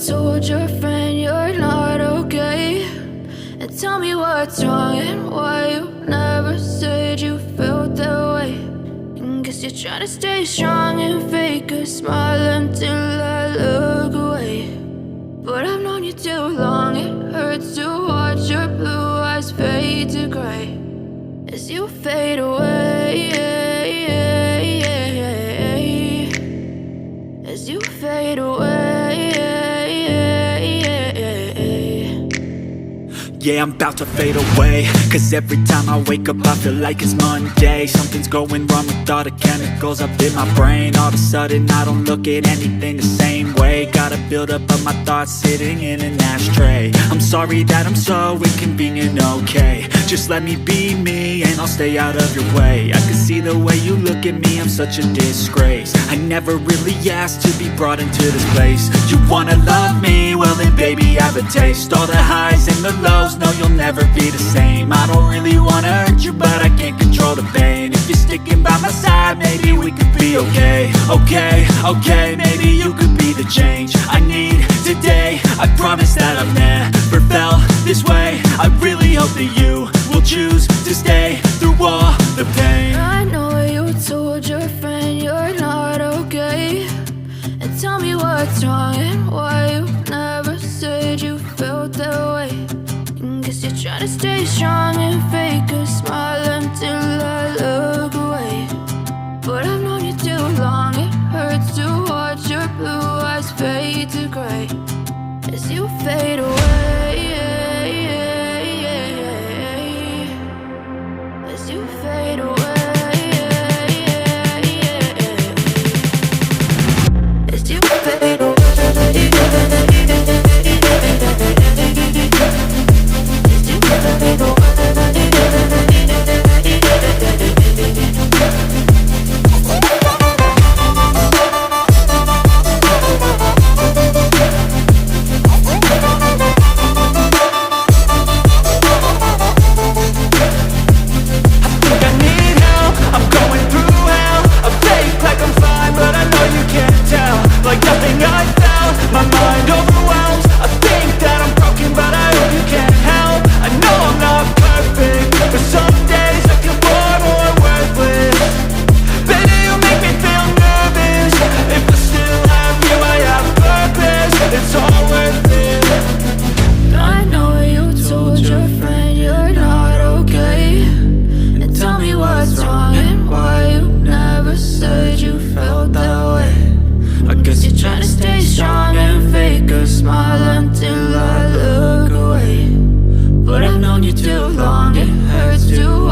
told your friend you're not okay? And tell me what's wrong and why you never said you felt that way. And guess you're trying to stay strong and fake a smile until I look away. But I've known you too long, it hurts to watch your blue eyes fade to gray as you fade away, as you fade away. Yeah, I'm about to fade away, cause every time I wake up I feel like it's Monday. Something's going wrong with all the chemicals up in my brain. All of a sudden I don't look at anything the same way. Got a build-up of my thoughts sitting in an ashtray. I'm sorry that I'm so inconvenient, okay? Just let me be me and I'll stay out of your way. I can see the way you look at me, I'm such a disgrace. I never really asked to be brought into this place. You wanna love me? Well then baby, have a taste. All the highs and the lows, no, you'll never be the same. I don't really wanna hurt you, but I can't control the pain. If you're sticking by my side, maybe we could be okay. Okay, maybe you could be the change I need today. I promise that I've never felt this way. I really hope that you will choose to stay through all the pain. I know you told your friend you're not okay. And tell me what's wrong and why you never said you felt that way. Guess you're trying to stay strong and fake a smile until I look away. But I've known you too long, it hurts to watch your blue eyes fade to gray as you fade away, as you fade away, as you fade away. Smile until I look away. But I've known you too long, it hurts to